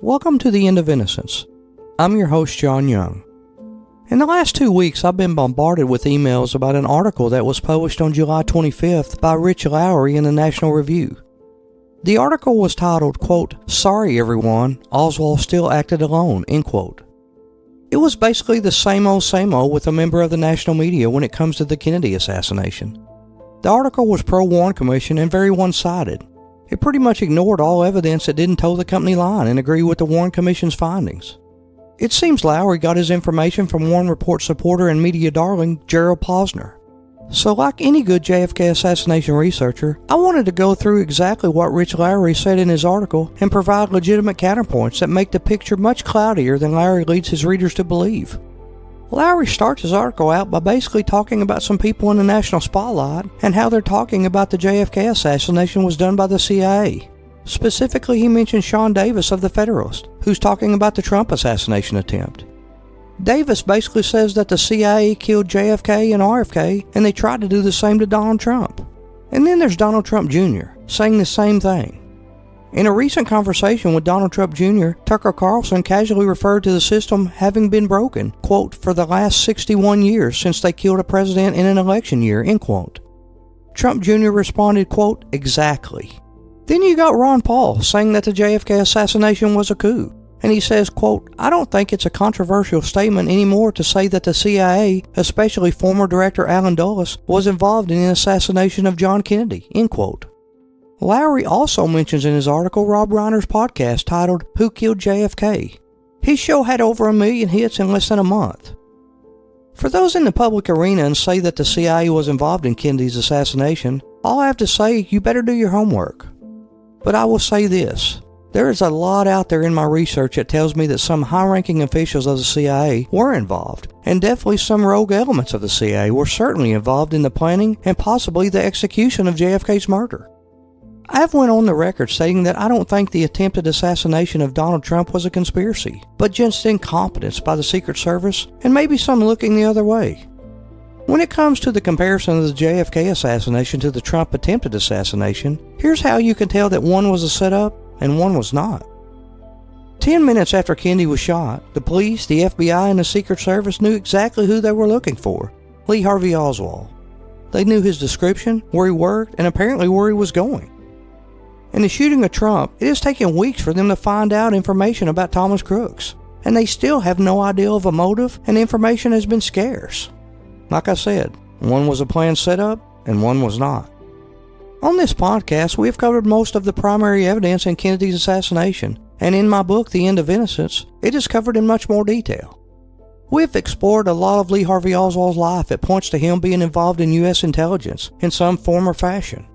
Welcome to the End of Innocence. I'm your host, John Young. In the last 2 weeks, I've been bombarded with emails about an article that was published on July 25th by Rich Lowry in the National Review. The article was titled, quote, "Sorry everyone, Oswald Still Acted Alone," end quote. It was basically the same old with a member of the national media when it comes to the Kennedy assassination. The article was pro-Warren Commission and very one-sided. It pretty much ignored all evidence that didn't toe the company line and agree with the Warren Commission's findings. It seems Lowry got his information from Warren Report supporter and media darling Gerald Posner. So like any good JFK assassination researcher, I wanted to go through exactly what Rich Lowry said in his article and provide legitimate counterpoints that make the picture much cloudier than Lowry leads his readers to believe. Lowry starts his article out by basically talking about some people in the national spotlight and how they're talking about the JFK assassination was done by the CIA. Specifically, he mentions Sean Davis of the Federalist, who's talking about the Trump assassination attempt. Davis basically says that the CIA killed JFK and RFK and they tried to do the same to Donald Trump. And then there's Donald Trump Jr. saying the same thing. In a recent conversation with Donald Trump Jr., Tucker Carlson casually referred to the system having been broken, quote, for the last 61 years since they killed a president in an election year, end quote. Trump Jr. responded, quote, exactly. Then you got Ron Paul saying that the JFK assassination was a coup. And he says, quote, I don't think it's a controversial statement anymore to say that the CIA, especially former Director Allen Dulles, was involved in the assassination of John Kennedy, end quote. Lowry also mentions in his article Rob Reiner's podcast titled Who Killed JFK? His show had over 1 million hits in less than a month. For those in the public arena and say that the CIA was involved in Kennedy's assassination, all I have to say, you better do your homework. But I will say this. There is a lot out there in my research that tells me that some high-ranking officials of the CIA were involved, and definitely some rogue elements of the CIA were certainly involved in the planning and possibly the execution of JFK's murder. I have went on the record stating that I don't think the attempted assassination of Donald Trump was a conspiracy, but just incompetence by the Secret Service and maybe some looking the other way. When it comes to the comparison of the JFK assassination to the Trump attempted assassination, here's how you can tell that one was a setup and one was not. 10 minutes after Kennedy was shot, the police, the FBI, and the Secret Service knew exactly who they were looking for, Lee Harvey Oswald. They knew his description, where he worked, and apparently where he was going. In the shooting of Trump, it has taken weeks for them to find out information about Thomas Crooks, and they still have no idea of a motive, and information has been scarce. Like I said, one was a planned setup, and one was not. On this podcast, we have covered most of the primary evidence in Kennedy's assassination, and in my book, The End of Innocence, it is covered in much more detail. We have explored a lot of Lee Harvey Oswald's life that points to him being involved in U.S. intelligence in some form or fashion.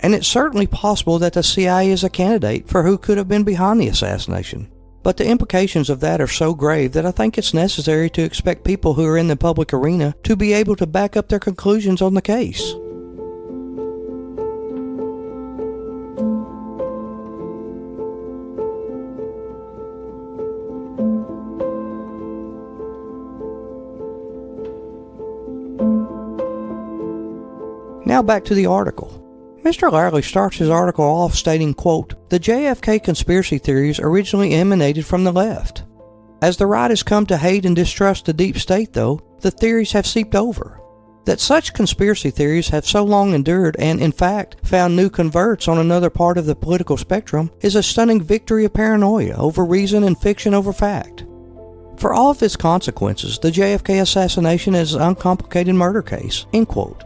And it's certainly possible that the CIA is a candidate for who could have been behind the assassination. But the implications of that are so grave that I think it's necessary to expect people who are in the public arena to be able to back up their conclusions on the case. Now back to the article. Mr. Lowry starts his article off stating, quote, the JFK conspiracy theories originally emanated from the left. As the right has come to hate and distrust the deep state, though, the theories have seeped over. That such conspiracy theories have so long endured and, in fact, found new converts on another part of the political spectrum is a stunning victory of paranoia over reason and fiction over fact. For all of its consequences, the JFK assassination is an uncomplicated murder case, end quote.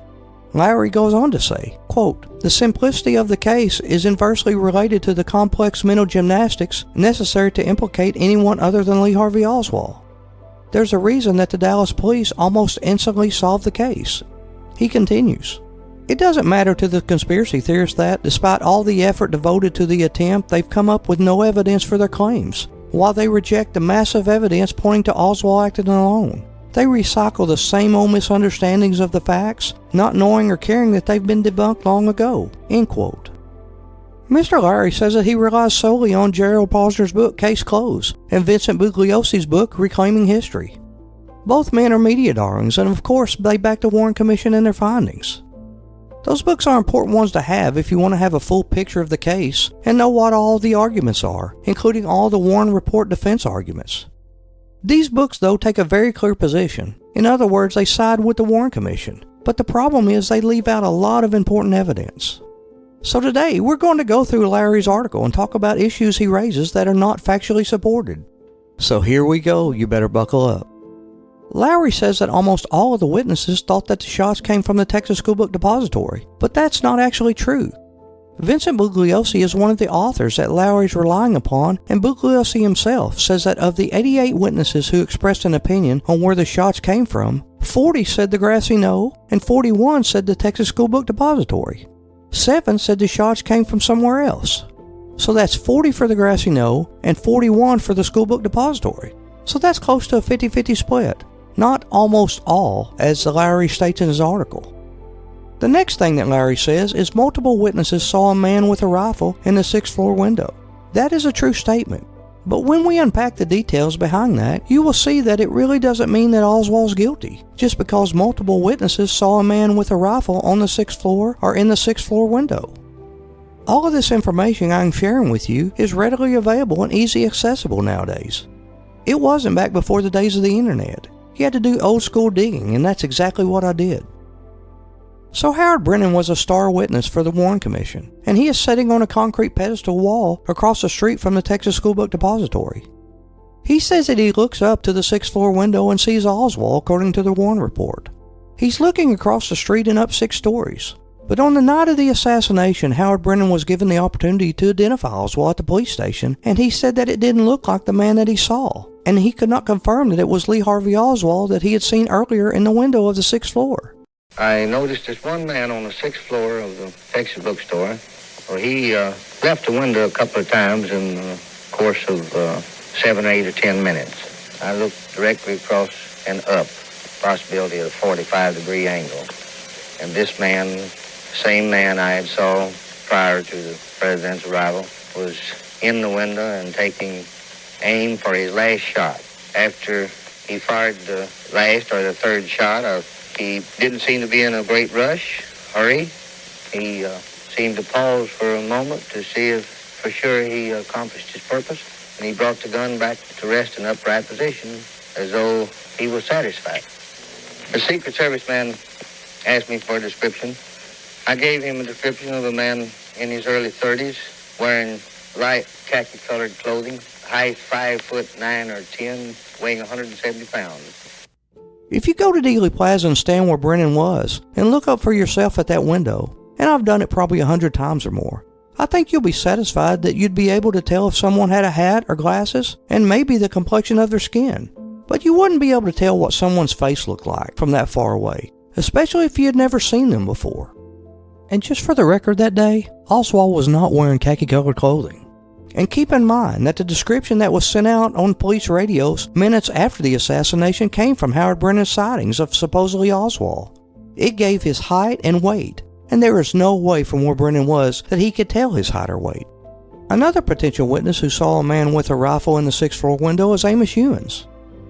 Lowry goes on to say, quote, the simplicity of the case is inversely related to the complex mental gymnastics necessary to implicate anyone other than Lee Harvey Oswald. There's a reason that the Dallas police almost instantly solved the case. He continues, it doesn't matter to the conspiracy theorists that, despite all the effort devoted to the attempt, they've come up with no evidence for their claims, while they reject the massive evidence pointing to Oswald acting alone. They recycle the same old misunderstandings of the facts, not knowing or caring that they've been debunked long ago, end quote. Mr. Lowry says that he relies solely on Gerald Posner's book, Case Closed, and Vincent Bugliosi's book, Reclaiming History. Both men are media darlings, and of course, they back the Warren Commission and their findings. Those books are important ones to have if you want to have a full picture of the case and know what all the arguments are, including all the Warren Report defense arguments. These books, though, take a very clear position. In other words, they side with the Warren Commission. But the problem is they leave out a lot of important evidence. So today, we're going to go through Lowry's article and talk about issues he raises that are not factually supported. So here we go, you better buckle up. Lowry says that almost all of the witnesses thought that the shots came from the Texas School Book Depository, but that's not actually true. Vincent Bugliosi is one of the authors that Lowry's relying upon, and Bugliosi himself says that of the 88 witnesses who expressed an opinion on where the shots came from, 40 said the grassy knoll, and 41 said the Texas School Book Depository. 7 said the shots came from somewhere else. So that's 40 for the grassy knoll, and 41 for the School Book Depository. So that's close to a 50-50 split. Not almost all, as Lowry states in his article. The next thing that Lowry says is multiple witnesses saw a man with a rifle in the 6th floor window. That is a true statement. But when we unpack the details behind that, you will see that it really doesn't mean that Oswald's guilty, just because multiple witnesses saw a man with a rifle on the 6th floor or in the 6th floor window. All of this information I'm sharing with you is readily available and easily accessible nowadays. It wasn't back before the days of the internet. You had to do old school digging, and that's exactly what I did. So Howard Brennan was a star witness for the Warren Commission, and he is sitting on a concrete pedestal wall across the street from the Texas School Book Depository. He says that he looks up to the 6th floor window and sees Oswald, according to the Warren Report. He's looking across the street and up 6 stories. But on the night of the assassination, Howard Brennan was given the opportunity to identify Oswald at the police station, and he said that it didn't look like the man that he saw, and he could not confirm that it was Lee Harvey Oswald that he had seen earlier in the window of the 6th floor. I noticed this one man on the 6th floor of the Texas bookstore. Well, he left the window a couple of times in the course of 7, 8, or 10 minutes. I looked directly across and up, possibility of a 45-degree angle. And this man, same man I had saw prior to the president's arrival, was in the window and taking aim for his last shot. After he fired the last or the third shot, he didn't seem to be in a great rush, hurry. He seemed to pause for a moment to see if for sure he accomplished his purpose. And he brought the gun back to rest in upright position as though he was satisfied. The Secret Service man asked me for a description. I gave him a description of a man in his early 30s wearing light khaki-colored clothing, height 5'9" or 10", weighing 170 pounds. If you go to Dealey Plaza and stand where Brennan was and look up for yourself at that window, and I've done it probably 100 times or more, I think you'll be satisfied that you'd be able to tell if someone had a hat or glasses and maybe the complexion of their skin. But you wouldn't be able to tell what someone's face looked like from that far away, especially if you had never seen them before. And just for the record that day, Oswald was not wearing khaki-colored clothing. And keep in mind that the description that was sent out on police radios minutes after the assassination came from Howard Brennan's sightings of supposedly Oswald. It gave his height and weight, and there is no way from where Brennan was that he could tell his height or weight. Another potential witness who saw a man with a rifle in the 6th floor window is Amos Hewins.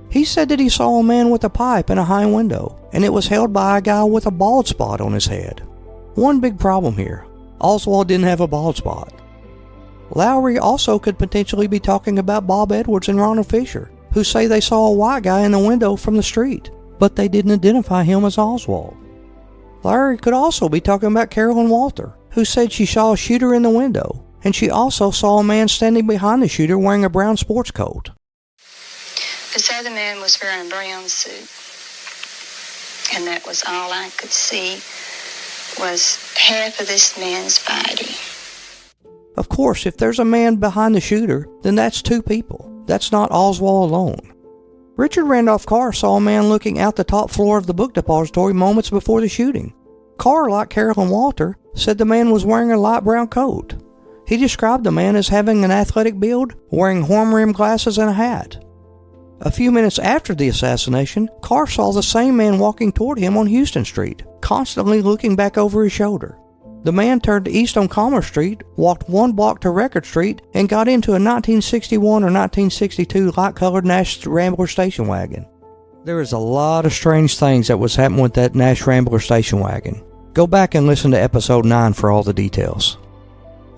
He said that he saw a man with a pipe in a high window, and it was held by a guy with a bald spot on his head. One big problem here: Oswald didn't have a bald spot. Lowry also could potentially be talking about Bob Edwards and Ronald Fisher, who say they saw a white guy in the window from the street, but they didn't identify him as Oswald. Lowry could also be talking about Carolyn Walter, who said she saw a shooter in the window, and she also saw a man standing behind the shooter wearing a brown sports coat. This other man was wearing a brown suit, and that was all I could see was half of this man's body. Of course, if there's a man behind the shooter, then that's 2 people. That's not Oswald alone. Richard Randolph Carr saw a man looking out the top floor of the book depository moments before the shooting. Carr, like Carolyn Walter, said the man was wearing a light brown coat. He described the man as having an athletic build, wearing horn-rimmed glasses and a hat. A few minutes after the assassination, Carr saw the same man walking toward him on Houston Street, constantly looking back over his shoulder. The man turned east on Commerce Street, walked 1 block to Record Street, and got into a 1961 or 1962 light-colored Nash Rambler station wagon. There is a lot of strange things that was happening with that Nash Rambler station wagon. Go back and listen to episode 9 for all the details.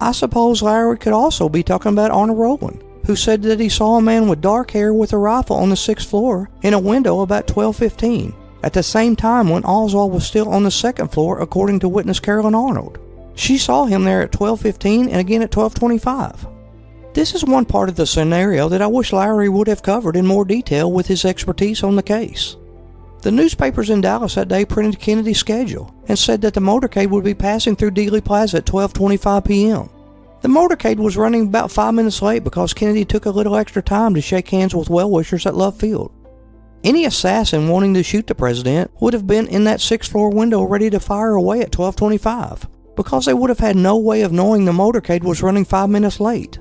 I suppose Lowry could also be talking about Arnold Rowland, who said that he saw a man with dark hair with a rifle on the 6th floor in a window about 12:15, at the same time when Oswald was still on the 2nd floor, according to witness Carolyn Arnold. She saw him there at 12:15 and again at 12:25. This is one part of the scenario that I wish Lowry would have covered in more detail with his expertise on the case. The newspapers in Dallas that day printed Kennedy's schedule and said that the motorcade would be passing through Dealey Plaza at 12:25 p.m. The motorcade was running about 5 minutes late because Kennedy took a little extra time to shake hands with well-wishers at Love Field. Any assassin wanting to shoot the president would have been in that 6th floor window ready to fire away at 12:25, because they would have had no way of knowing the motorcade was running 5 minutes late.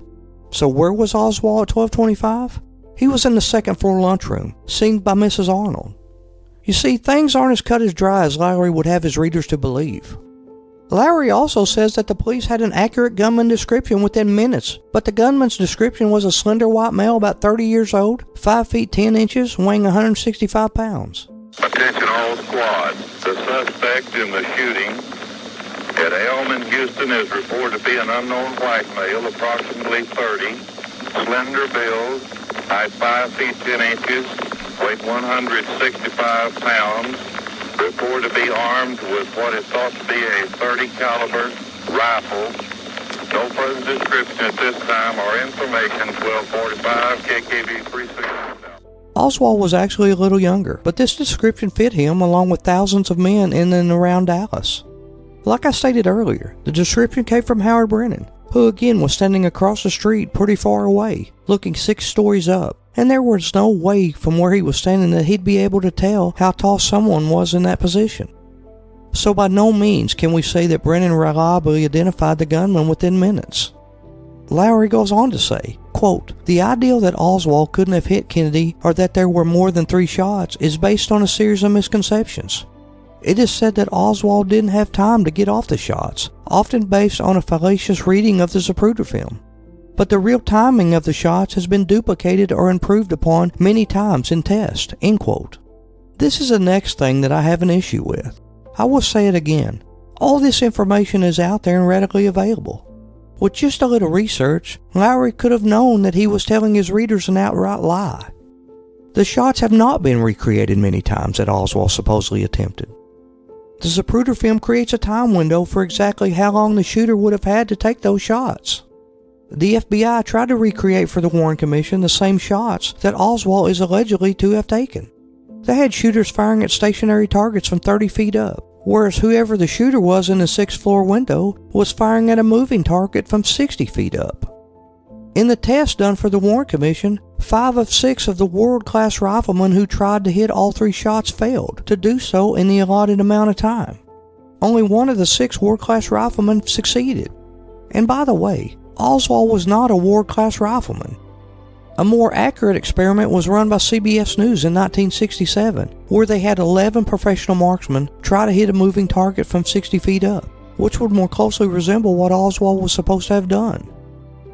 So where was Oswald at 12:25? He was in the 2nd floor lunchroom, seen by Mrs. Arnold. You see, things aren't as cut as dry as Lowry would have his readers to believe. Lowry also says that the police had an accurate gunman description within minutes, but the gunman's description was a slender white male about 30 years old, 5 feet 10 inches, weighing 165 pounds. Attention all squads. The suspect in the shooting at Elm in Houston is reported to be an unknown white male, approximately 30, slender build, height 5 feet 10 inches, weight 165 pounds, reported to be armed with what is thought to be a .30 caliber rifle. No further description at this time or information. 1245 KKV 369. Oswald was actually a little younger, but this description fit him along with thousands of men in and around Dallas. Like I stated earlier, the description came from Howard Brennan, who again was standing across the street pretty far away, looking 6 stories up, and there was no way from where he was standing that he'd be able to tell how tall someone was in that position. So by no means can we say that Brennan reliably identified the gunman within minutes. Lowry goes on to say, quote, "The idea that Oswald couldn't have hit Kennedy or that there were more than 3 shots is based on a series of misconceptions. It is said that Oswald didn't have time to get off the shots, often based on a fallacious reading of the Zapruder film. But the real timing of the shots has been duplicated or improved upon many times in tests," end quote. This is the next thing that I have an issue with. I will say it again. All this information is out there and readily available. With just a little research, Lowry could have known that he was telling his readers an outright lie. The shots have not been recreated many times that Oswald supposedly attempted. The Zapruder film creates a time window for exactly how long the shooter would have had to take those shots. The FBI tried to recreate for the Warren Commission the same shots that Oswald is allegedly to have taken. They had shooters firing at stationary targets from 30 feet up, whereas whoever the shooter was in the 6th floor window was firing at a moving target from 60 feet up. In the test done for the Warren Commission, 5 of 6 of the world-class riflemen who tried to hit all 3 shots failed to do so in the allotted amount of time. Only 1 of the 6 world-class riflemen succeeded. And by the way, Oswald was not a world-class rifleman. A more accurate experiment was run by CBS News in 1967, where they had 11 professional marksmen try to hit a moving target from 60 feet up, which would more closely resemble what Oswald was supposed to have done.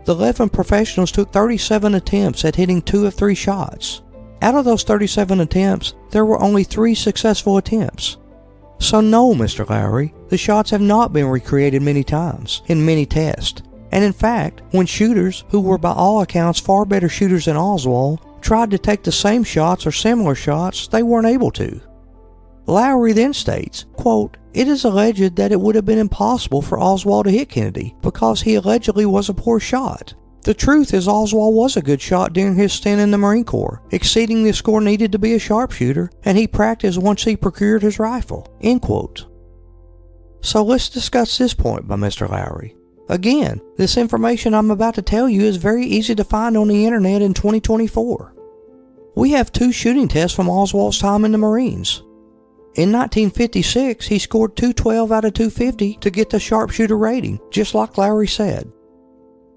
The 11 professionals took 37 attempts at hitting 2 of 3 shots. Out of those 37 attempts, there were only 3 successful attempts. So no, Mr. Lowry, the shots have not been recreated many times, in many tests. And in fact, when shooters, who were by all accounts far better shooters than Oswald, tried to take the same shots or similar shots, they weren't able to. Lowry then states, quote, "It is alleged that it would have been impossible for Oswald to hit Kennedy because he allegedly was a poor shot. The truth is Oswald was a good shot during his stint in the Marine Corps, exceeding the score needed to be a sharpshooter, and he practiced once he procured his rifle," end quote. So let's discuss this point by Mr. Lowry. Again, this information I'm about to tell you is very easy to find on the internet in 2024. We have 2 shooting tests from Oswald's time in the Marines. In 1956, he scored 212 out of 250 to get the sharpshooter rating, just like Lowry said.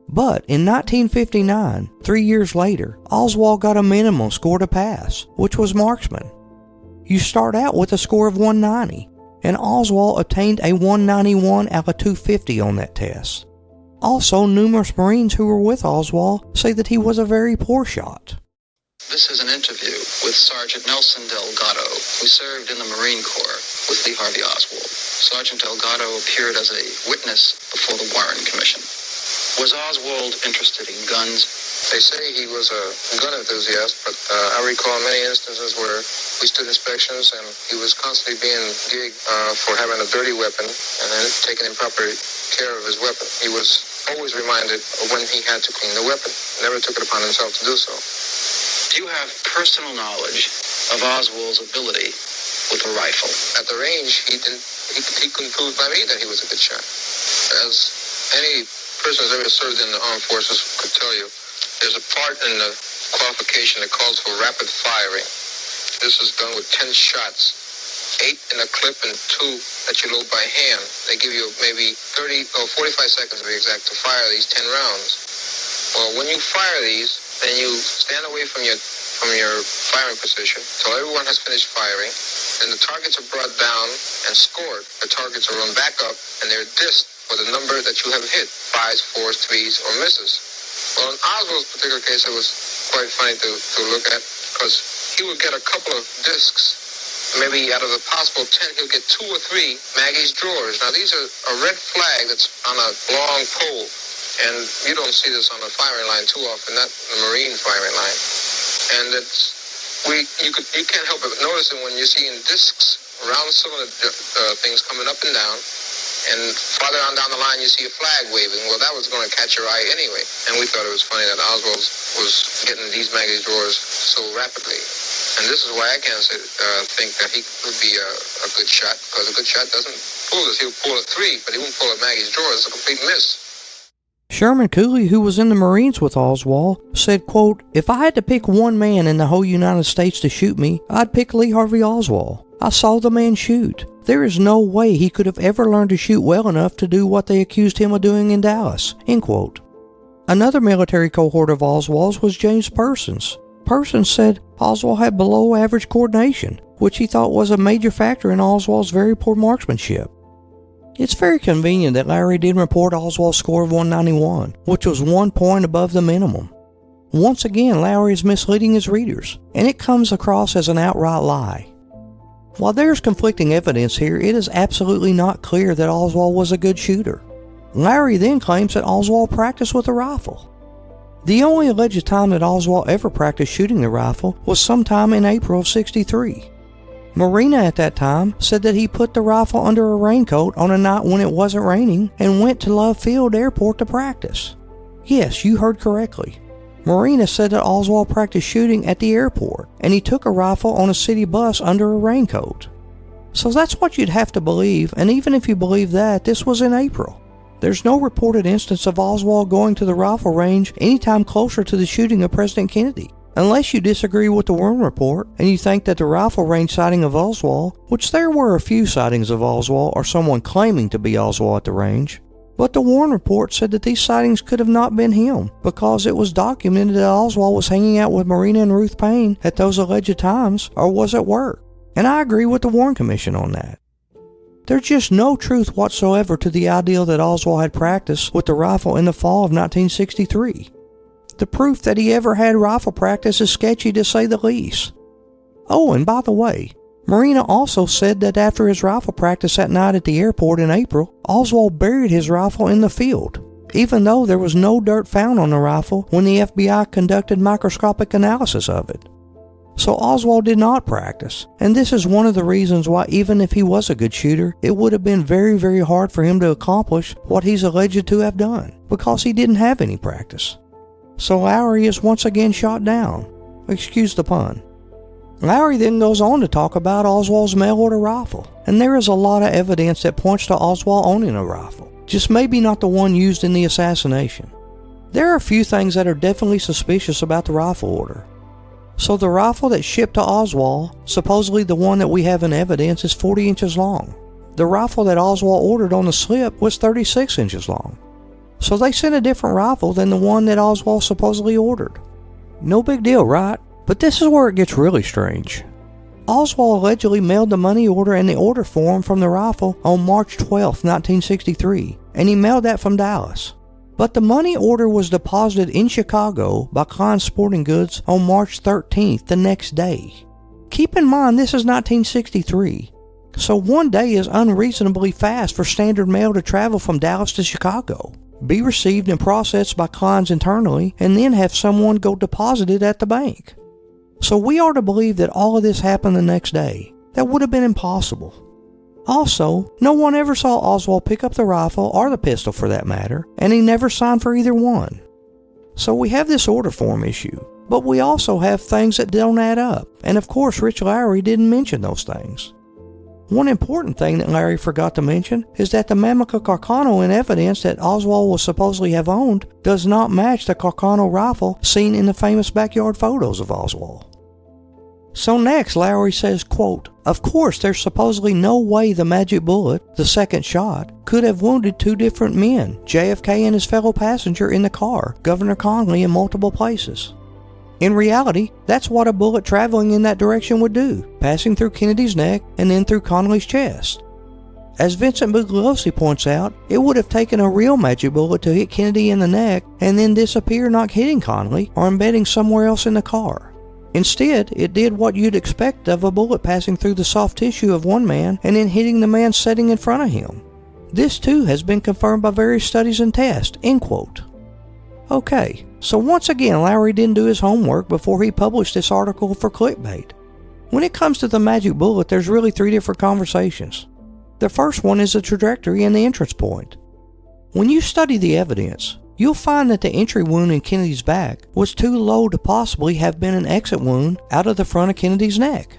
But in 1959, 3 years later, Oswald got a minimum score to pass, which was marksman. You start out with a score of 190, and Oswald obtained a 191 out of 250 on that test. Also, numerous Marines who were with Oswald say that he was a very poor shot. This is an interview with Sergeant Nelson Delgado, who served in the Marine Corps with Lee Harvey Oswald. Sergeant Delgado appeared as a witness before the Warren Commission. Was Oswald interested in guns? They say he was a gun enthusiast, but I recall many instances where we stood inspections and he was constantly being gigged for having a dirty weapon and then taking improper care of his weapon. He was always reminded of when he had to clean the weapon. Never took it upon himself to do so. Do you have personal knowledge of Oswald's ability with a rifle? At the range, he couldn't prove by me that he was a good shot. As any person who's ever served in the armed forces could tell you, there's a part in the qualification that calls for rapid firing. This is done with 10 shots, 8 in a clip and 2 that you load by hand. They give you maybe 30 or 45 seconds to be exact to fire these 10 rounds. Well, when you fire these, then you stand away from your firing position until everyone has finished firing. Then the targets are brought down and scored. The targets are run back up and they're dissed for the number that you have hit, 5s, 4s, 3s, or misses. Well, in Oswald's particular case, it was quite funny to look at because he would get a couple of discs. Maybe out of the possible 10, he'll get 2 or 3 Maggie's drawers. Now, these are a red flag that's on a long pole, and you don't see this on the firing line too often, not the Marine firing line. And you can't help but notice it when you're seeing discs around some of the things coming up and down. And farther on down the line, you see a flag waving. Well, that was going to catch your eye anyway. And we thought it was funny that Oswald was getting these Maggie's drawers so rapidly. And this is why I can't think that he would be a good shot, because a good shot doesn't pull this. He'll pull a 3, but he won't pull a Maggie's drawer. It's a complete miss. Sherman Cooley, who was in the Marines with Oswald, said, quote, "If I had to pick one man in the whole United States to shoot me, I'd pick Lee Harvey Oswald. I saw the man shoot. There is no way he could have ever learned to shoot well enough to do what they accused him of doing in Dallas." End quote. Another military cohort of Oswald's was James Persons. Persons said Oswald had below average coordination, which he thought was a major factor in Oswald's very poor marksmanship. It's very convenient that Lowry did report Oswald's score of 191, which was 1 point above the minimum. Once again, Lowry is misleading his readers, and it comes across as an outright lie. While there's conflicting evidence here, it is absolutely not clear that Oswald was a good shooter. Lowry then claims that Oswald practiced with a rifle. The only alleged time that Oswald ever practiced shooting the rifle was sometime in April of '63. Marina at that time said that he put the rifle under a raincoat on a night when it wasn't raining and went to Love Field Airport to practice. Yes, you heard correctly. Marina said that Oswald practiced shooting at the airport, and he took a rifle on a city bus under a raincoat. So that's what you'd have to believe, and even if you believe that, this was in April. There's no reported instance of Oswald going to the rifle range anytime closer to the shooting of President Kennedy, unless you disagree with the Warren report and you think that the rifle range sighting of Oswald, which there were a few sightings of Oswald or someone claiming to be Oswald at the range, but the Warren report said that these sightings could have not been him because it was documented that Oswald was hanging out with Marina and Ruth Payne at those alleged times or was at work. And I agree with the Warren Commission on that. There's just no truth whatsoever to the idea that Oswald had practiced with the rifle in the fall of 1963. The proof that he ever had rifle practice is sketchy to say the least. Oh, and by the way, Marina also said that after his rifle practice that night at the airport in April, Oswald buried his rifle in the field, even though there was no dirt found on the rifle when the FBI conducted microscopic analysis of it. So Oswald did not practice, and this is one of the reasons why even if he was a good shooter, it would have been very, very hard for him to accomplish what he's alleged to have done, because he didn't have any practice. So Lowry is once again shot down. Excuse the pun. Lowry then goes on to talk about Oswald's mail-order rifle, and there is a lot of evidence that points to Oswald owning a rifle, just maybe not the one used in the assassination. There are a few things that are definitely suspicious about the rifle order. So the rifle that shipped to Oswald, supposedly the one that we have in evidence, is 40 inches long. The rifle that Oswald ordered on the slip was 36 inches long. So they sent a different rifle than the one that Oswald supposedly ordered. No big deal, right? But this is where it gets really strange. Oswald allegedly mailed the money order and the order form from the rifle on March 12, 1963, and he mailed that from Dallas. But the money order was deposited in Chicago by Klein Sporting Goods on March 13th, the next day. Keep in mind this is 1963. so 1 day is unreasonably fast for standard mail to travel from Dallas to Chicago, be received and processed by clients internally, and then have someone go deposit it at the bank. So we are to believe that all of this happened the next day. That would have been impossible. Also, no one ever saw Oswald pick up the rifle, or the pistol for that matter, and he never signed for either one. So we have this order form issue, but we also have things that don't add up, and of course Rich Lowry didn't mention those things. One important thing that Larry forgot to mention is that the Mamica Carcano in evidence that Oswald will supposedly have owned does not match the Carcano rifle seen in the famous backyard photos of Oswald. So next, Lowry says, quote, "Of course, there's supposedly no way the magic bullet, the second shot, could have wounded two different men, JFK and his fellow passenger in the car, Governor Connally, in multiple places. In reality, that's what a bullet traveling in that direction would do, passing through Kennedy's neck and then through Connally's chest. As Vincent Bugliosi points out, it would have taken a real magic bullet to hit Kennedy in the neck and then disappear, not hitting Connally or embedding somewhere else in the car. Instead, it did what you'd expect of a bullet passing through the soft tissue of one man and then hitting the man sitting in front of him. This too has been confirmed by various studies and tests." End quote. Okay, so once again Lowry didn't do his homework before he published this article for clickbait. When it comes to the magic bullet, there's really three different conversations. The first one is the trajectory and the entrance point. When you study the evidence, you'll find that the entry wound in Kennedy's back was too low to possibly have been an exit wound out of the front of Kennedy's neck.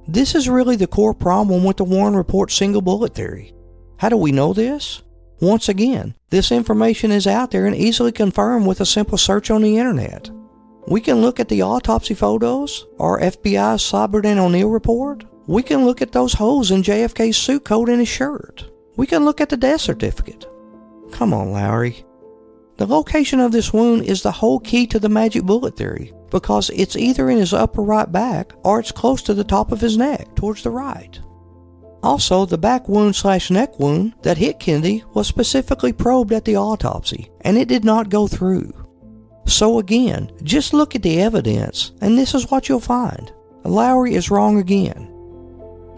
This is really the core problem with the Warren Report single bullet theory. How do we know this? Once again, this information is out there and easily confirmed with a simple search on the internet. We can look at the autopsy photos, or FBI's Sabert and O'Neill report. We can look at those holes in JFK's suit coat and his shirt. We can look at the death certificate. Come on, Lowry. The location of this wound is the whole key to the magic bullet theory, because it's either in his upper right back or it's close to the top of his neck, towards the right. Also, the back wound/neck wound that hit Kennedy was specifically probed at the autopsy, and it did not go through. So again, just look at the evidence, and this is what you'll find. Lowry is wrong again.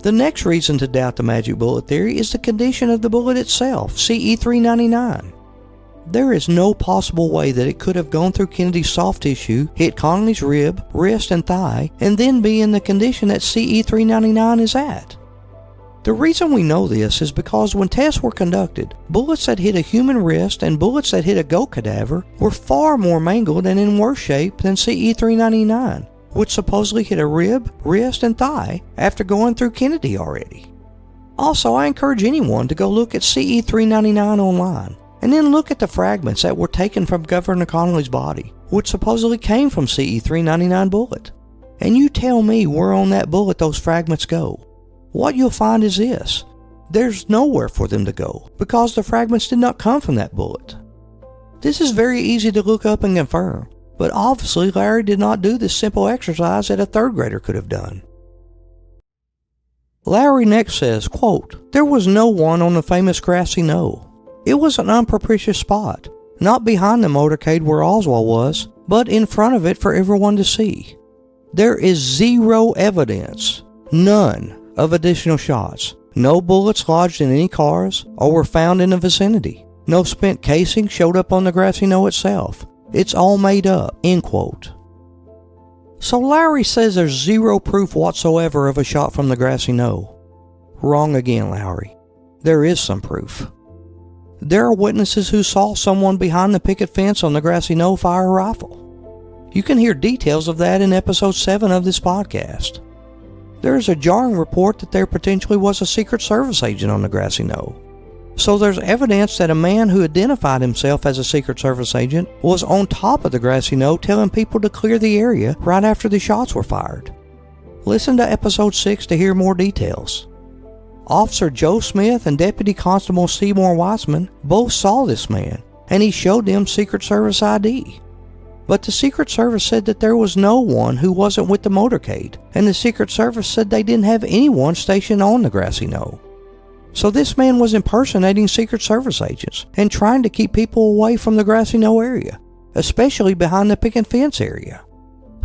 The next reason to doubt the magic bullet theory is the condition of the bullet itself, CE 399. There is no possible way that it could have gone through Kennedy's soft tissue, hit Connally's rib, wrist, and thigh, and then be in the condition that CE 399 is at. The reason we know this is because when tests were conducted, bullets that hit a human wrist and bullets that hit a goat cadaver were far more mangled and in worse shape than CE 399, which supposedly hit a rib, wrist, and thigh after going through Kennedy already. Also, I encourage anyone to go look at CE 399 online, and then look at the fragments that were taken from Governor Connally's body, which supposedly came from CE 399 bullet. And you tell me where on that bullet those fragments go. What you'll find is this: there's nowhere for them to go, because the fragments did not come from that bullet. This is very easy to look up and confirm, but obviously Larry did not do this simple exercise that a third grader could have done. Lowry next says, quote, "There was no one on the famous grassy knoll. It was an unpropitious spot, not behind the motorcade where Oswald was, but in front of it for everyone to see. There is zero evidence, none, of additional shots. No bullets lodged in any cars or were found in the vicinity. No spent casing showed up on the grassy knoll itself. It's all made up." End quote. So Lowry says there's zero proof whatsoever of a shot from the grassy knoll. Wrong again, Lowry. There is some proof. There are witnesses who saw someone behind the picket fence on the grassy knoll fire a rifle. You can hear details of that in episode 7 of this podcast. There is a jarring report that there potentially was a Secret Service agent on the grassy knoll. So there's evidence that a man who identified himself as a Secret Service agent was on top of the grassy knoll telling people to clear the area right after the shots were fired. Listen to episode 6 to hear more details. Officer Joe Smith and Deputy Constable Seymour Weissman both saw this man, and he showed them Secret Service ID. But the Secret Service said that there was no one who wasn't with the motorcade, and the Secret Service said they didn't have anyone stationed on the grassy knoll. So this man was impersonating Secret Service agents and trying to keep people away from the grassy knoll area, especially behind the picket fence area.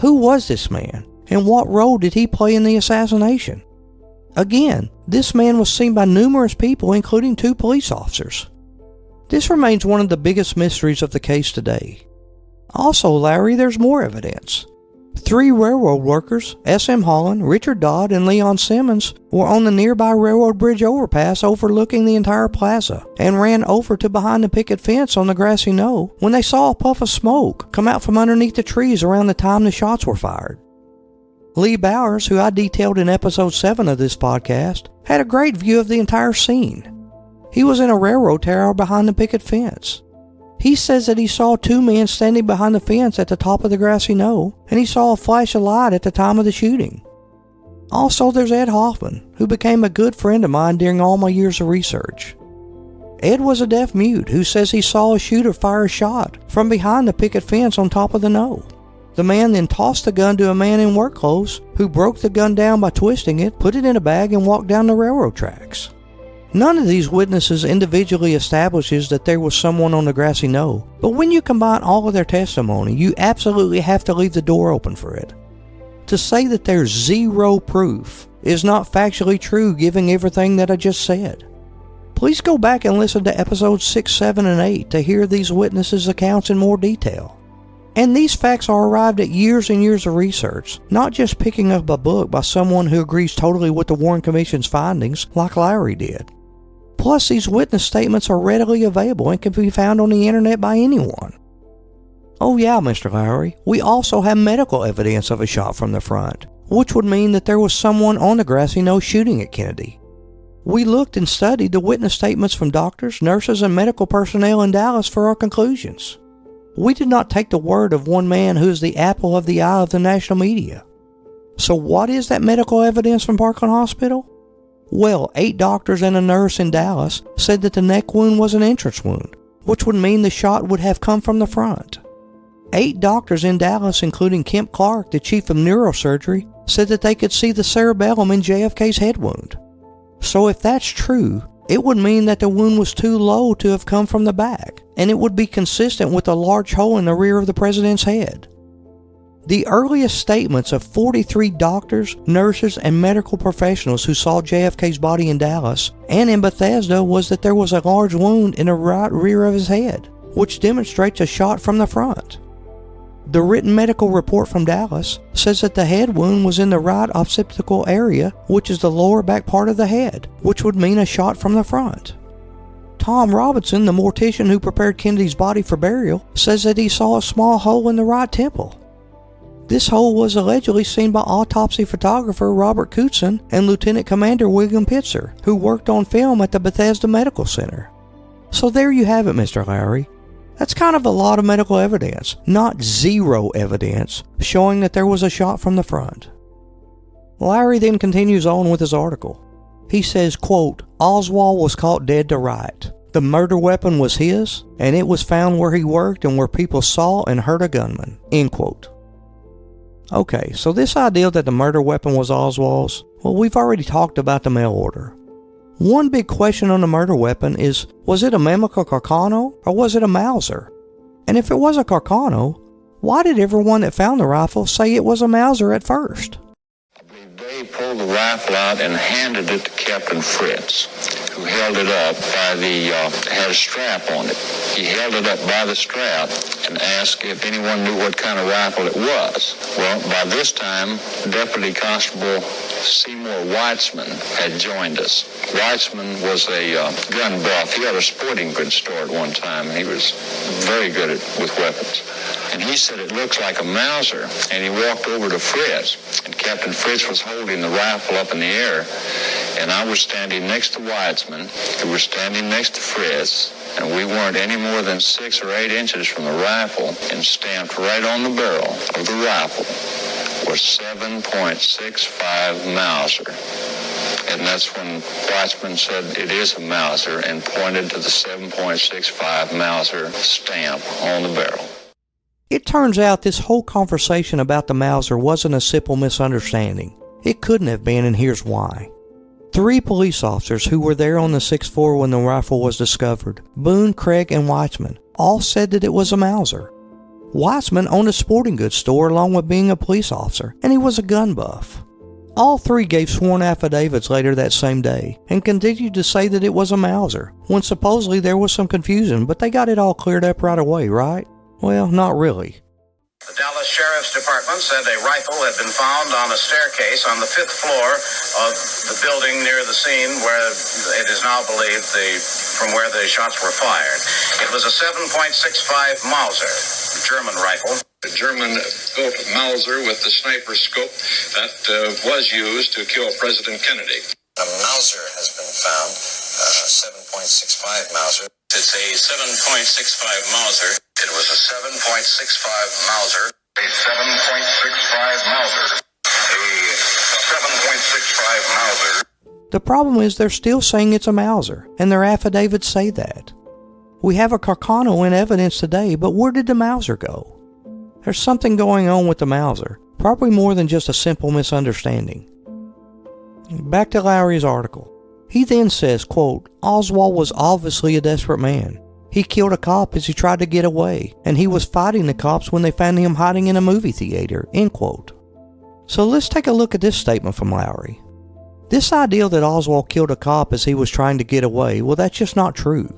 Who was this man, and what role did he play in the assassination? Again, This man was seen by numerous people, including 2 police officers. This remains one of the biggest mysteries of the case today. Also, Lowry, there's more evidence. 3 railroad workers, S.M. Holland, Richard Dodd, and Leon Simmons, were on the nearby railroad bridge overpass overlooking the entire plaza and ran over to behind the picket fence on the grassy knoll when they saw a puff of smoke come out from underneath the trees around the time the shots were fired. Lee Bowers, who I detailed in episode 7 of this podcast, had a great view of the entire scene. He was in a railroad tower behind the picket fence. He says that he saw 2 men standing behind the fence at the top of the grassy knoll, and he saw a flash of light at the time of the shooting. Also, there's Ed Hoffman, who became a good friend of mine during all my years of research. Ed was a deaf mute who says he saw a shooter fire a shot from behind the picket fence on top of the knoll. The man then tossed the gun to a man in work clothes, who broke the gun down by twisting it, put it in a bag, and walked down the railroad tracks. None of these witnesses individually establishes that there was someone on the grassy knoll, but when you combine all of their testimony, you absolutely have to leave the door open for it. To say that there's zero proof is not factually true given everything that I just said. Please go back and listen to episodes 6, 7, and 8 to hear these witnesses' accounts in more detail. And these facts are arrived at years and years of research, not just picking up a book by someone who agrees totally with the Warren Commission's findings like Lowry did. Plus, these witness statements are readily available and can be found on the internet by anyone. Oh yeah, Mr. Lowry, we also have medical evidence of a shot from the front, which would mean that there was someone on the grassy knoll shooting at Kennedy. We looked and studied the witness statements from doctors, nurses, and medical personnel in Dallas for our conclusions. We did not take the word of one man who is the apple of the eye of the national media. So what is that medical evidence from Parkland Hospital? Well, 8 doctors and a nurse in Dallas said that the neck wound was an entrance wound, which would mean the shot would have come from the front. 8 doctors in Dallas, including Kemp Clark, the chief of neurosurgery, said that they could see the cerebellum in JFK's head wound. So if that's true, it would mean that the wound was too low to have come from the back, and it would be consistent with a large hole in the rear of the president's head. The earliest statements of 43 doctors, nurses, and medical professionals who saw JFK's body in Dallas and in Bethesda was that there was a large wound in the right rear of his head, which demonstrates a shot from the front. The written medical report from Dallas says that the head wound was in the right occipital area, which is the lower back part of the head, which would mean a shot from the front. Tom Robinson, the mortician who prepared Kennedy's body for burial, says that he saw a small hole in the right temple. This hole was allegedly seen by autopsy photographer Robert Coutson and Lieutenant Commander William Pitzer, who worked on film at the Bethesda Medical Center. So there you have it, Mr. Lowry. That's kind of a lot of medical evidence, not zero evidence, showing that there was a shot from the front. Lowry then continues on with his article. He says, quote, Oswald was caught dead to right. The murder weapon was his, and it was found where he worked and where people saw and heard a gunman, end quote. Okay, so this idea that the murder weapon was Oswald's, well, we've already talked about the mail order. One big question on the murder weapon is, was it a Mamica Carcano or was it a Mauser? And if it was a Carcano, why did everyone that found the rifle say it was a Mauser at first? I believe Dave pulled the rifle out and handed it to Captain Fritz, who held it up by had a strap on it. He held it up by the strap and asked if anyone knew what kind of rifle it was. Well, by this time, Deputy Constable Seymour Weitzman had joined us. Weitzman was a gun buff. He had a sporting goods store at one time, and he was very good with weapons. And he said it looks like a Mauser, and he walked over to Fritz, and Captain Fritz was holding the rifle up in the air, and I was standing next to Weitzman, who was standing next to Fritz, and we weren't any more than 6 or 8 inches from the rifle, and stamped right on the barrel of the rifle was 7.65 Mauser. And that's when Weitzman said it is a Mauser and pointed to the 7.65 Mauser stamp on the barrel. It turns out this whole conversation about the Mauser wasn't a simple misunderstanding. It couldn't have been, and here's why. 3 police officers who were there on the 6th floor when the rifle was discovered, Boone, Craig, and Weitzman, all said that it was a Mauser. Weitzman owned a sporting goods store along with being a police officer, and he was a gun buff. All three gave sworn affidavits later that same day and continued to say that it was a Mauser, when supposedly there was some confusion, but they got it all cleared up right away, right? Well, not really. The Dallas Sheriff's Department said a rifle had been found on a staircase on the 5th floor of the building near the scene where it is now believed from where the shots were fired. It was a 7.65 Mauser, German rifle. A German-built Mauser with the sniper scope that was used to kill President Kennedy. A Mauser has been found, 7.65 Mauser. It's a 7.65 Mauser. It was a 7.65 Mauser. A 7.65 Mauser. A 7.65 Mauser. The problem is they're still saying it's a Mauser, and their affidavits say that. We have a Carcano in evidence today, but where did the Mauser go? There's something going on with the Mauser, probably more than just a simple misunderstanding. Back to Lowry's article. He then says, quote, Oswald was obviously a desperate man. He killed a cop as he tried to get away, and he was fighting the cops when they found him hiding in a movie theater, end quote. So let's take a look at this statement from Lowry. This idea that Oswald killed a cop as he was trying to get away, well, that's just not true.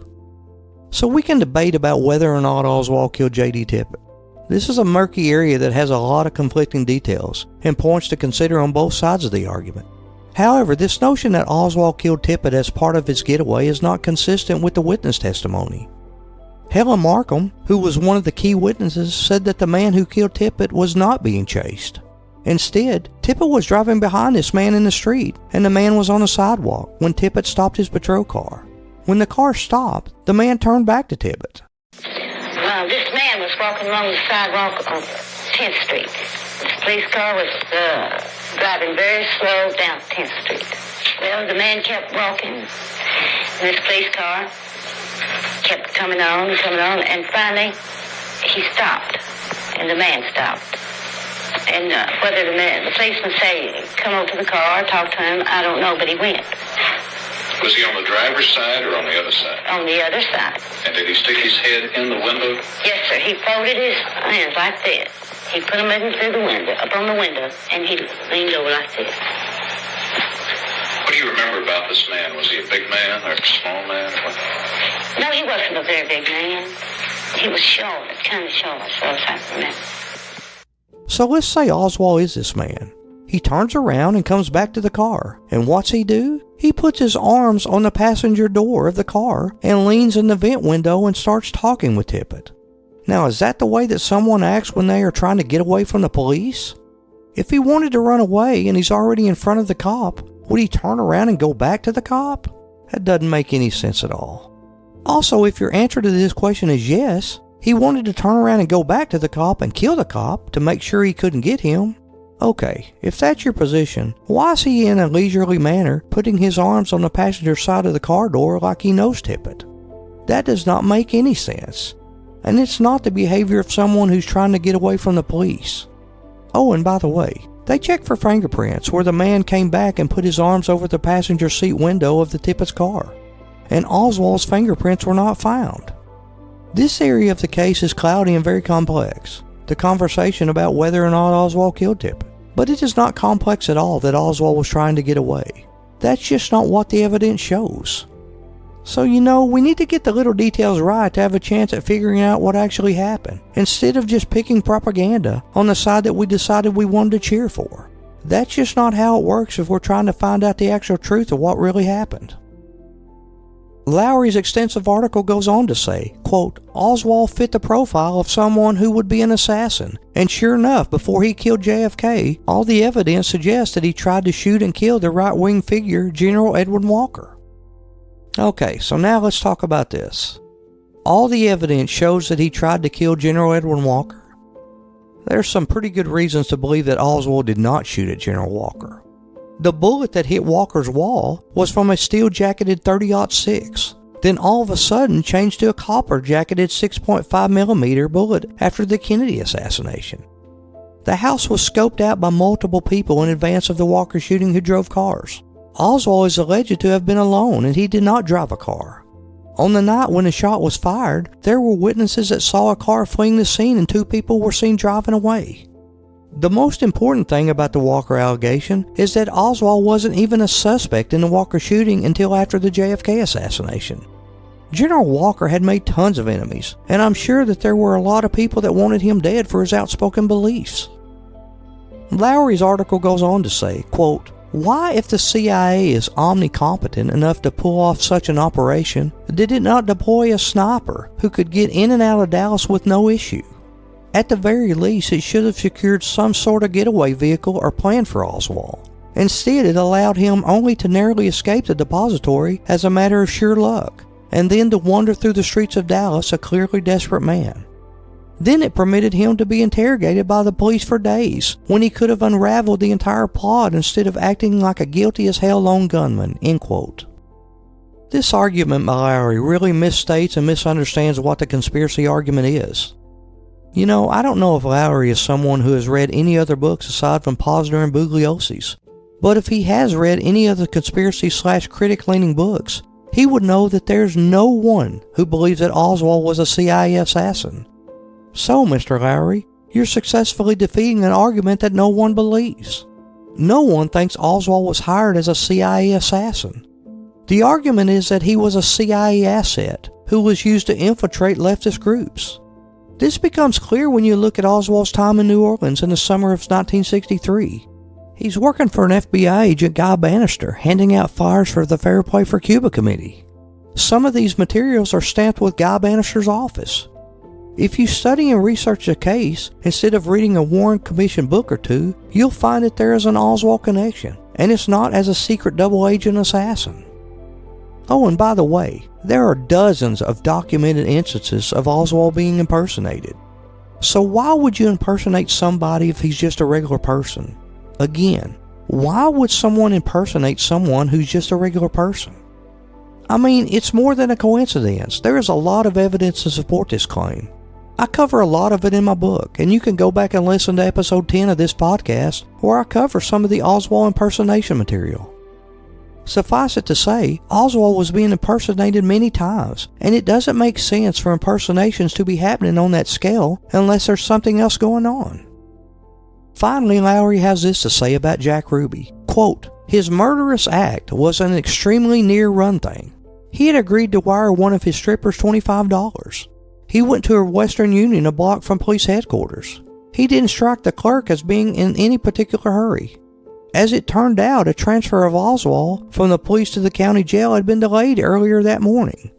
So we can debate about whether or not Oswald killed J.D. Tippit. This is a murky area that has a lot of conflicting details and points to consider on both sides of the argument. However, this notion that Oswald killed Tippit as part of his getaway is not consistent with the witness testimony. Helen Markham, who was one of the key witnesses, said that the man who killed Tippit was not being chased. Instead, Tippit was driving behind this man in the street, and the man was on a sidewalk when Tippit stopped his patrol car. When the car stopped, the man turned back to Tippit. This man was walking along the sidewalk on 10th Street. This police car was driving very slow down 10th Street. Well, the man kept walking, and this police car kept coming on, and finally he stopped, and the man stopped. And whether the policeman say, come over to the car, talk to him, I don't know, but he went. Was he on the driver's side or on the other side? On the other side. And did he stick his head in the window? Yes, sir. He folded his hands like this. He put them in through the window, up on the window, and he leaned over like this. What do you remember about this man? Was he a big man or a small man? No, he wasn't a very big man. He was short, kind of short, so as I remember. So let's say Oswald is this man. He turns around and comes back to the car. And what's he do? He puts his arms on the passenger door of the car and leans in the vent window and starts talking with Tippit. Now, is that the way that someone acts when they are trying to get away from the police? If he wanted to run away and he's already in front of the cop, would he turn around and go back to the cop? That doesn't make any sense at all. Also, if your answer to this question is yes, he wanted to turn around and go back to the cop and kill the cop to make sure he couldn't get him. Okay, if that's your position, why is he in a leisurely manner putting his arms on the passenger side of the car door like he knows Tippit? That does not make any sense. And it's not the behavior of someone who's trying to get away from the police. Oh, and by the way, they checked for fingerprints where the man came back and put his arms over the passenger seat window of the Tippit's car. And Oswald's fingerprints were not found. This area of the case is cloudy and very complex. The conversation about whether or not Oswald killed Tippit. But it is not complex at all that Oswald was trying to get away. That's just not what the evidence shows. So we need to get the little details right to have a chance at figuring out what actually happened, instead of just picking propaganda on the side that we decided we wanted to cheer for. That's just not how it works if we're trying to find out the actual truth of what really happened. Lowry's extensive article goes on to say, quote, Oswald fit the profile of someone who would be an assassin, and sure enough, before he killed JFK, all the evidence suggests that he tried to shoot and kill the right-wing figure, General Edwin Walker. Okay, so now let's talk about this. All the evidence shows that he tried to kill General Edwin Walker. There's some pretty good reasons to believe that Oswald did not shoot at General Walker. The bullet that hit Walker's wall was from a steel-jacketed .30-06, then all of a sudden changed to a copper-jacketed 6.5mm bullet after the Kennedy assassination. The house was scoped out by multiple people in advance of the Walker shooting who drove cars. Oswald is alleged to have been alone and he did not drive a car. On the night when the shot was fired, there were witnesses that saw a car fleeing the scene and 2 people were seen driving away. The most important thing about the Walker allegation is that Oswald wasn't even a suspect in the Walker shooting until after the JFK assassination. General Walker had made tons of enemies, and I'm sure that there were a lot of people that wanted him dead for his outspoken beliefs. Lowry's article goes on to say, quote, "Why, if the CIA is omnicompetent enough to pull off such an operation, did it not deploy a sniper who could get in and out of Dallas with no issue? At the very least, it should have secured some sort of getaway vehicle or plan for Oswald. Instead, it allowed him only to narrowly escape the depository as a matter of sheer luck, and then to wander through the streets of Dallas a clearly desperate man. Then it permitted him to be interrogated by the police for days, when he could have unraveled the entire plot instead of acting like a guilty-as-hell lone gunman." End quote. This argument by Lowry really misstates and misunderstands what the conspiracy argument is. You know, I don't know if Lowry is someone who has read any other books aside from Posner and Bugliosi's, but if he has read any of the conspiracy/critic-leaning books, he would know that there's no one who believes that Oswald was a CIA assassin. So, Mr. Lowry, you're successfully defeating an argument that no one believes. No one thinks Oswald was hired as a CIA assassin. The argument is that he was a CIA asset who was used to infiltrate leftist groups. This becomes clear when you look at Oswald's time in New Orleans in the summer of 1963. He's working for an FBI agent, Guy Bannister, handing out flyers for the Fair Play for Cuba Committee. Some of these materials are stamped with Guy Bannister's office. If you study and research the case, instead of reading a Warren Commission book or two, you'll find that there is an Oswald connection, and it's not as a secret double agent assassin. Oh, and by the way, there are dozens of documented instances of Oswald being impersonated. So why would you impersonate somebody if he's just a regular person? Again, why would someone impersonate someone who's just a regular person? I mean, it's more than a coincidence. There is a lot of evidence to support this claim. I cover a lot of it in my book, and you can go back and listen to episode 10 of this podcast, where I cover some of the Oswald impersonation material. Suffice it to say, Oswald was being impersonated many times, and it doesn't make sense for impersonations to be happening on that scale unless there's something else going on. Finally, Lowry has this to say about Jack Ruby. Quote, "His murderous act was an extremely near-run thing. He had agreed to wire one of his strippers $25. He went to a Western Union a block from police headquarters. He didn't strike the clerk as being in any particular hurry. As it turned out, a transfer of Oswald from the police to the county jail had been delayed earlier that morning.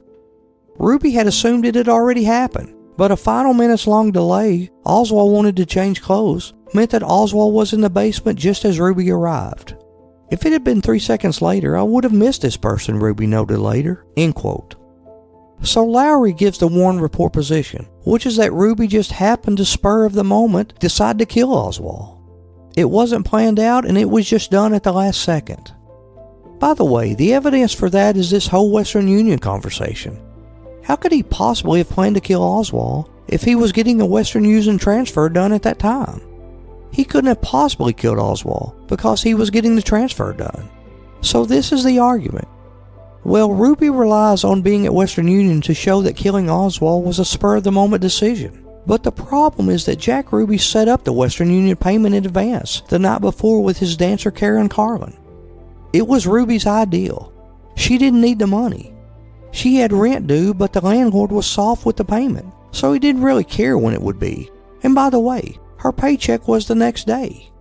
Ruby had assumed it had already happened, but a final minutes-long delay, Oswald wanted to change clothes, meant that Oswald was in the basement just as Ruby arrived. If it had been 3 seconds later, I would have missed this person," Ruby noted later. End quote. So Lowry gives the Warren Report position, which is that Ruby just happened to spur of the moment decide to kill Oswald. It wasn't planned out, and it was just done at the last second. By the way, the evidence for that is this whole Western Union conversation. How could he possibly have planned to kill Oswald if he was getting a Western Union transfer done at that time? He couldn't have possibly killed Oswald because he was getting the transfer done. So this is the argument. Well, Ruby relies on being at Western Union to show that killing Oswald was a spur-of-the-moment decision. But the problem is that Jack Ruby set up the Western Union payment in advance the night before with his dancer Karen Carlin. It was Ruby's ideal. She didn't need the money. She had rent due, but the landlord was soft with the payment, so he didn't really care when it would be. And by the way, her paycheck was the next day.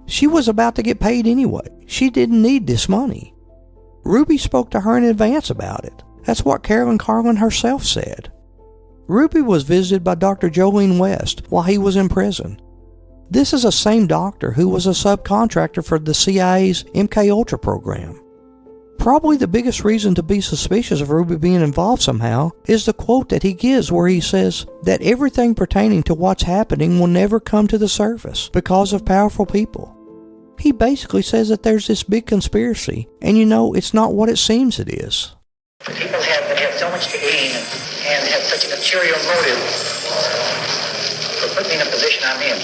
She was about to get paid anyway. She didn't need this money. Ruby spoke to her in advance about it. That's what Carolyn Carlin herself said. Ruby was visited by Dr. Jolene West while he was in prison. This is the same doctor who was a subcontractor for the CIA's MKUltra program. Probably the biggest reason to be suspicious of Ruby being involved somehow is the quote that he gives where he says that everything pertaining to what's happening will never come to the surface because of powerful people. He basically says that there's this big conspiracy, and it's not what it seems it is. People that have so much to gain and have such a material motive for putting me in a position I'm in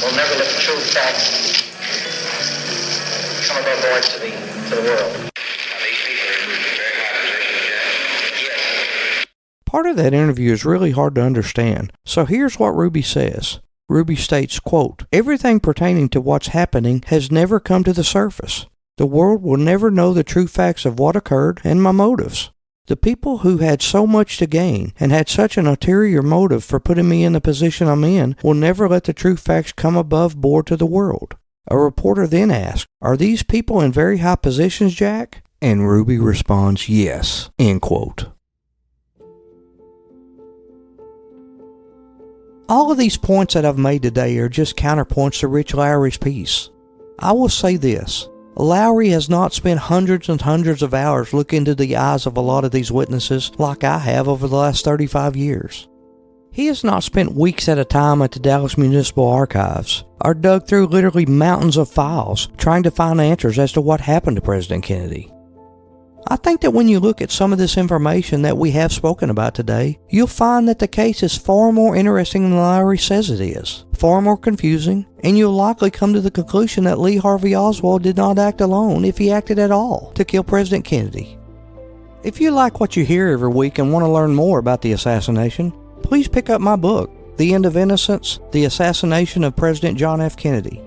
will never let the true facts come above board to the world. Part Part of that interview is really hard to understand, so here's what Ruby says. Ruby states, quote, "Everything pertaining to what's happening has never come to the surface. The world will never know the true facts of what occurred and my motives. The people who had so much to gain and had such an ulterior motive for putting me in the position I'm in will never let the true facts come above board to the world." A reporter then asks, "Are these people in very high positions, Jack?" And Ruby responds, "Yes," end quote. All of these points that I've made today are just counterpoints to Rich Lowry's piece. I will say this. Lowry has not spent hundreds and hundreds of hours looking into the eyes of a lot of these witnesses like I have over the last 35 years. He has not spent weeks at a time at the Dallas Municipal Archives or dug through literally mountains of files trying to find answers as to what happened to President Kennedy. I think that when you look at some of this information that we have spoken about today, you'll find that the case is far more interesting than Lowry says it is, far more confusing, and you'll likely come to the conclusion that Lee Harvey Oswald did not act alone, if he acted at all, to kill President Kennedy. If you like what you hear every week and want to learn more about the assassination, please pick up my book, The End of Innocence, The Assassination of President John F. Kennedy.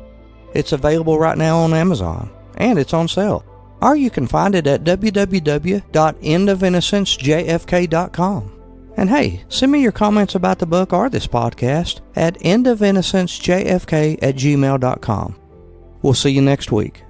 It's available right now on Amazon, and it's on sale. Or you can find it at www.endofinnocencejfk.com. And hey, send me your comments about the book or this podcast at endofinnocencejfk@gmail.com. We'll see you next week.